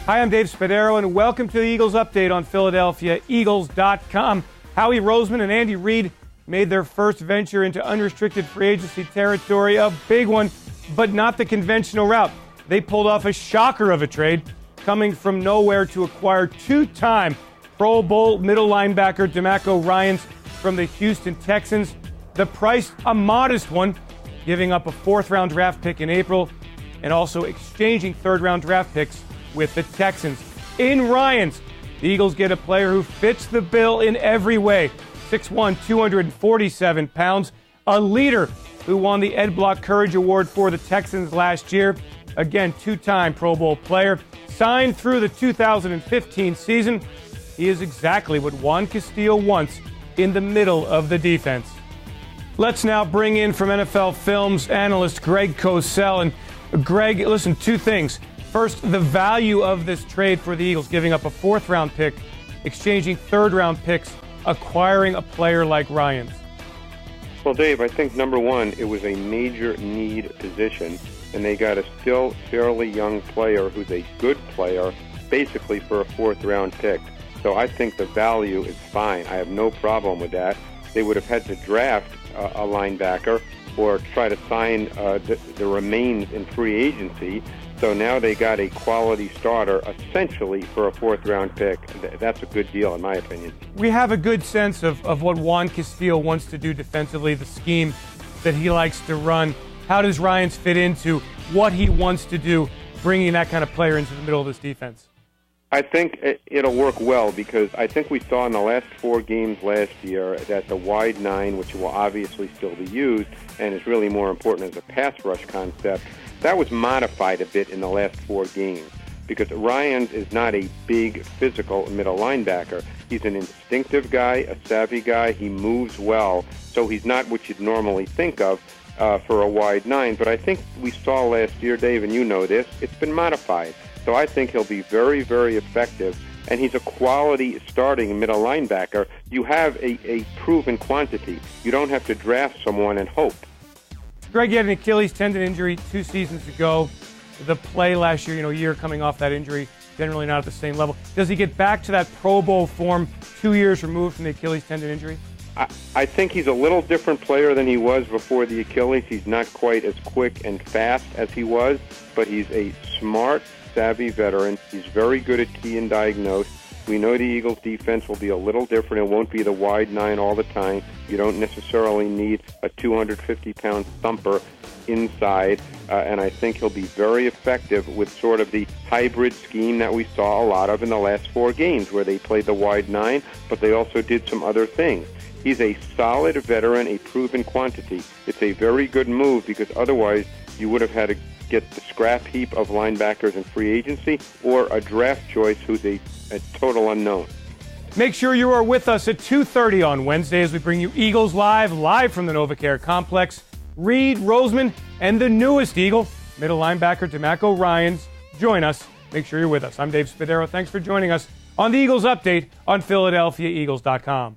Hi, I'm Dave Spadaro, and welcome to the Eagles Update on PhiladelphiaEagles.com. Howie Roseman and Andy Reid made their first venture into unrestricted free agency territory, a big one, but not the conventional route. They pulled off a shocker of a trade, coming from nowhere to acquire two-time Pro Bowl middle linebacker DeMeco Ryans from the Houston Texans. The price, a modest one, giving up a fourth-round draft pick in April and also exchanging third-round draft picks with the Texans. In Ryans, the Eagles get a player who fits the bill in every way. 6'1", 247 pounds, a leader who won the Ed Block Courage Award for the Texans last year. Again, two-time Pro Bowl player. Signed through the 2015 season, he is exactly what Juan Castillo wants in the middle of the defense. Let's now bring in from NFL Films analyst Greg Cosell. And Greg, listen, two things. First, the value of this trade for the Eagles, giving up a fourth-round pick, exchanging third-round picks, acquiring a player like Ryans. Well, Dave, I think, number one, it was a major need position, and they got a still fairly young player who's a good player, basically for a fourth-round pick. So I think the value is fine. I have no problem with that. They would have had to draft a linebacker or try to sign the remains in free agency. So now they got a quality starter, essentially, for a fourth-round pick. That's a good deal, in my opinion. We have a good sense of what Juan Castillo wants to do defensively, the scheme that he likes to run. How does Ryans fit into what he wants to do, bringing that kind of player into the middle of this defense? I think it'll work well because I think we saw in the last 4 games last year that the wide nine, which will obviously still be used and is really more important as a pass rush concept, that was modified a bit in the last 4 games because Ryans is not a big physical middle linebacker. He's an instinctive guy, a savvy guy. He moves well, so he's not what you'd normally think of for a wide nine. But I think we saw last year, Dave, and you know this, it's been modified. So I think he'll be very, very effective, and he's a quality starting middle linebacker. You have a proven quantity. You don't have to draft someone and hope. Greg, you had an Achilles tendon injury 2 seasons ago. The play last year, a year coming off that injury, generally not at the same level. Does he get back to that Pro Bowl form 2 years removed from the Achilles tendon injury? I think he's a little different player than he was before the Achilles. He's not quite as quick and fast as he was, but he's a smart, savvy veteran. He's very good at key and diagnose. We know the Eagles' defense will be a little different. It won't be the wide nine all the time. You don't necessarily need a 250-pound thumper inside, and I think he'll be very effective with sort of the hybrid scheme that we saw a lot of in the last 4 games, where they played the wide nine, but they also did some other things. He's a solid veteran, a proven quantity. It's a very good move because otherwise you would have had to get the scrap heap of linebackers in free agency or a draft choice who's a total unknown. Make sure you are with us at 2:30 on Wednesday as we bring you Eagles live from the NovaCare Complex. Reid, Roseman, and the newest Eagle, middle linebacker DeMeco Ryans. Join us. Make sure you're with us. I'm Dave Spadaro. Thanks for joining us on the Eagles Update on PhiladelphiaEagles.com.